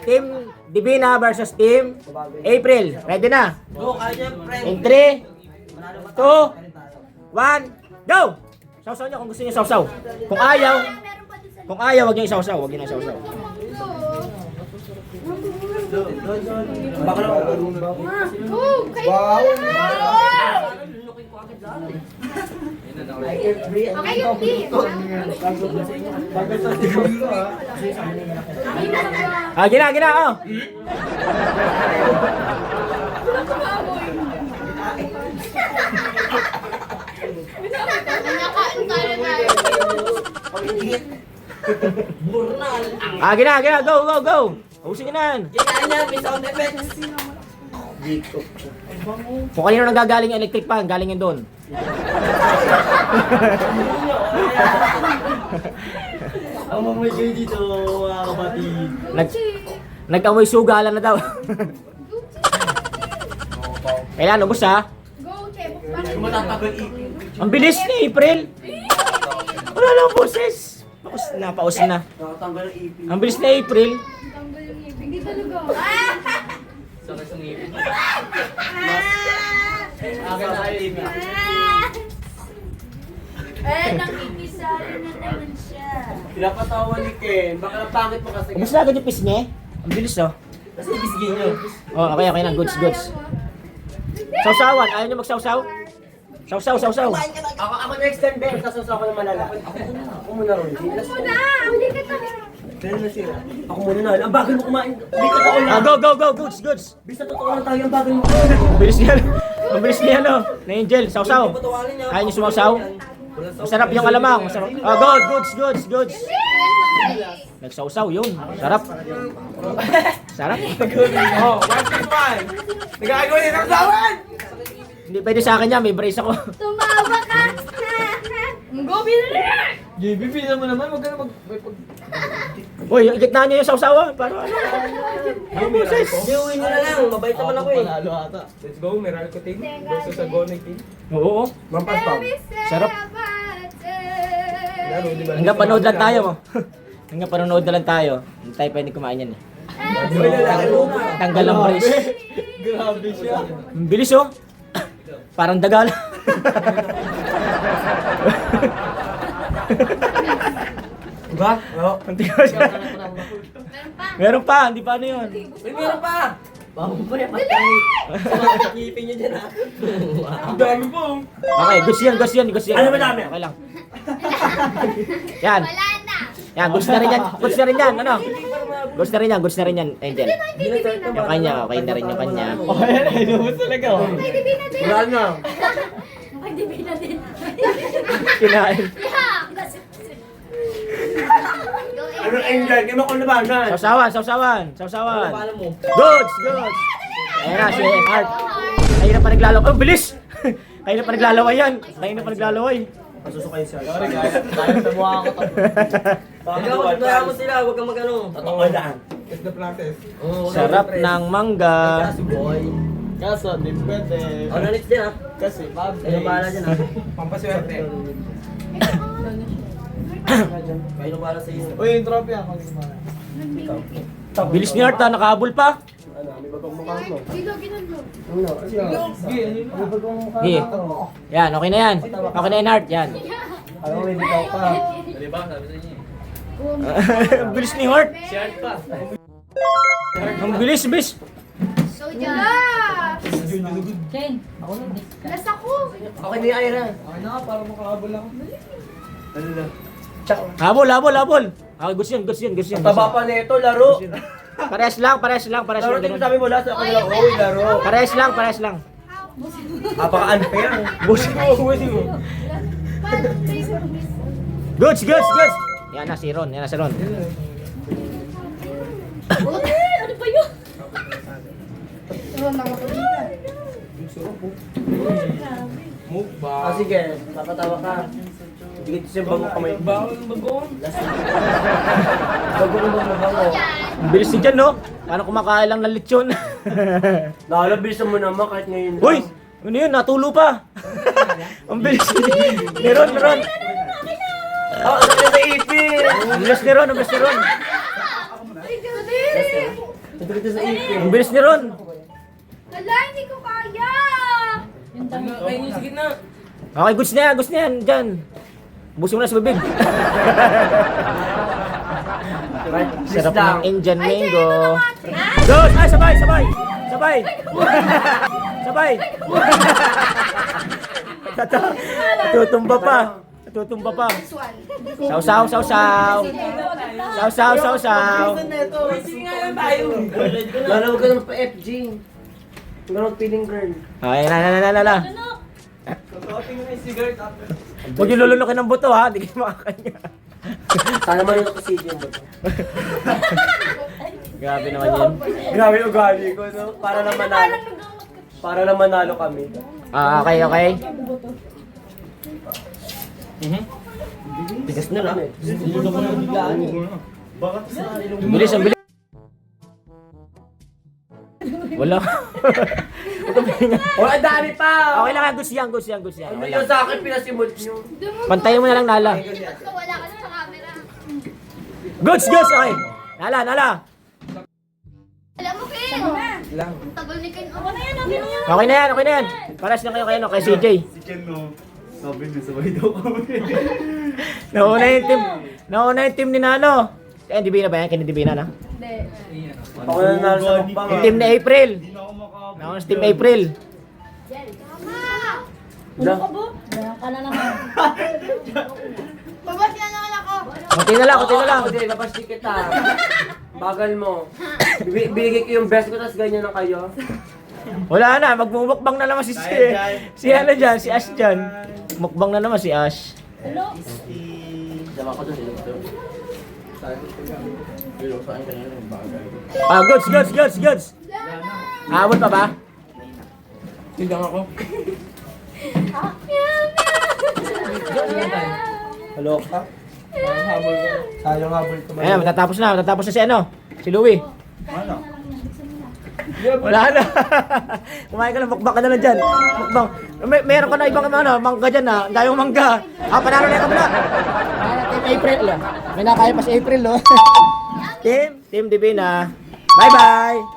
Team Divina versus Team April. Ready na? Go, kaya friend. In 3, 2, 1, go! Sausaw niyo kung gusto niyo sausaw. Kung ayaw, wag niyo isausaw. Wag niyo isausaw. Baka na ako. Wow! Okay, yung team. Gina, oh. Gina, go. Ubusin niyo na yan. Kaya niya, may sound effects. Kung kanino nang gagaling yung electric fan, galing yun doon. Ang mamoy kayo dito, mga kapatid. Nag-amoy sugalan na daw. Kailan, ubos ha? Go, Che. Matatagal ipin. Ang bilis ni April. Wala lang boses. Paus na. Nakatanggal ang ipin. Ang bilis ni April. Tanggal yung ngipin. Hindi talaga. Sakit sa ngipin. Akin na kayo ipin. Nakikisali na naman siya. Pinapatawa ni Ken. Baka napangit mo kasi. Ubos na agad yung pisngi. Ang bilis oh. Kasi ibisgin nyo. Oh, okay na. Goods. Sausawan. Ayaw niyo magsawsaw? Sausaw. Ako next time, Ben. Sasusa ako ng malala. Ako muna ron. Hindi ka tayo. Pero na siya. Ako muna na. Ang bagal mo kumain. Hindi ka totoo lang. Go. Goods. Bisa totoo lang tayo. Ang bagal mo kumain. Ang bilis niya no. Na Angel, sausaw. Ayaw niyo sumausaw? Masarap yung alamang. Masarap. Goods. Nagsausaw yun. Sarap. Oh, 1+1. Nagagawa niya ng sawan! Hindi pwede sa akin yan. May brace ako. Tumawa ka. Go, Billy! JB, pila mo naman. Huwag ka na Uy, gitna niyo yung sausawan. Para ano? Ang boses! Gawin nyo na lang. Mabait naman ako eh. Panalo ata. Let's go, Meralco team versus sa Gonay team. Oo. Mampas pa. Sarap. Laro, di ba? Hanggang panood lang tayo mo. Hanggang panonood na lang tayo. Hindi tayo pwede kumain yan eh. Uy, lalaki mo. Tanggal ang brace. Grabe siya. Ang bilis oh. Parang dagal. Diba? Oo. Ang tigas. Meron pa, hindi pa ano yun. Uy, meron pa! Bago pa yan, patay. Sumakipin nyo dyan ha. Ang dami po. Okay, goods yan. Ano ba dami? Okay lang. Yan. Wala na. Yan, goods na rin yan. Ano? Goods na rin yan, Angel. Yung kanya, okay na rin yung kanya. Okay, nainubos talaga. Ay, di na din. Wala na. Ay, di na din. Kinain. Yeah. Ano Angel? Kaya makulabanan. Sausawan. Paano mo? Goods. Ayan na, si Art. Kayo na pa naglalaway. Oh, bilis! Kayo na pa naglalaway. Masusukay siya. Sorry guys. Kaya sa mukha ko to. Ikaw, mo sila. Huwag kang mag-ano. Tatawalaan. It's the practice. Sarap ng mangga. Kaso boy. Kaso, di pwede. Ako na next din ha. Kasi, Kayo bahala dyan ha. pampaswerte. Kayo na bahala sa isa. Uy, yung trophy ako. Bilis ni Art ha, nakahabol pa. Ano, may bagong mukha mo. Ginalo. Ano? May bagong mukha Sige. mo. Yan, okay na yan. Okay na yan, Art. Yan. Alam mo, may bitaw pa. Ang bilis ni Art. Ang bilis. So, dyan. Last ako. Okay na yung Ira. Okay na, para makahabol ako. Ano na? Habol. Okay, goods yun. Taba pa nito, laro. Parehas lang. Laro din ganun. sabi mo, last ako nila. Oy, laro. Parehas lang. Napaka-unfair. Busin mo. Goods. Yan na si Ron. Ano ba yun? Move ba? Sige, papatawa ka. Dikit siya bago kamay. Bawal ng bagoong. Bago ng bango. Ang bilis ni Jan, no? Paano kumakain lang ng lechon? Nalabisan mo naman kahit ngayon. Uy! Ano yun? Natulo pa! Ang bilis ni Ron. Ah, ano na sa ipin? Ang bilis ni Ron. Ay, galing. Ito sa ipin. Ang bilis ni Ron. Hala, hindi ko kaya. Kain niyo, sige na. Okay, goods na yan. Diyan. Buso mo na sa bibig. Sarap ng Indian mango. Good! Ay, sabay! Natutumba pa. Sausaw. Sige nga lang tayo. Lalawag ka naman pa FG. Meron feeling girl. Ay, na. Kakating na yung cigarette after. Huwag yung lulunukin ng buto ha, hindi kayo makakanya. Sana man yung kasi yung bato. Grabe naman yun. Grabe ugali ko, no? Para lang manalo kami. Okay. Bigas na lang. Lulunok ko na biglaan. Bilis, ang bilis. Wala. Oh, ang dami pa! Okay lang, goods yan. Ano Okay yun lang. sa akin, pinasimod nyo. Pantayin mo na lang, Nala. Basta wala ka na sa camera. Goods, okay. Nala. Alam mo, Ken. Ang tagal ni Ken. Ako na yan. Okay na yan. Paras lang kayo kay CJ. Si Ken, no? Sabi niya, sabay daw kami. Nauna yung team ni Nano. Divina ba yan? Kaya Divina na? Ako na nanalo sa mukbang. Yung team ni April. Hindi na ako makakabot. Nauna sa team April. Tama. Wala. Babas na naman ako. Kunti na lang. Ako din, napasti kita. Bagal mo. Binigay ko yung best ko, tapos ganyan na kayo. Wala na, magmumukbang na naman si ano dyan, si Ash dyan. Mukbang na naman si Ash. Dama ko doon. Goods. Habol pa ba? Tingnan ako. Hello ka? Sayang habol ko. Ayan, matatapos na si ano? Si Louie. Ano? Wala na. Kumain ka lang, mukbang ka na lang dyan. Mukbang. Meron ka na ibang mangga dyan na. Dayong mangga. Panalo na yung kabila. Team April. May nakaya pa si April, no? Team Divina. Bye-bye.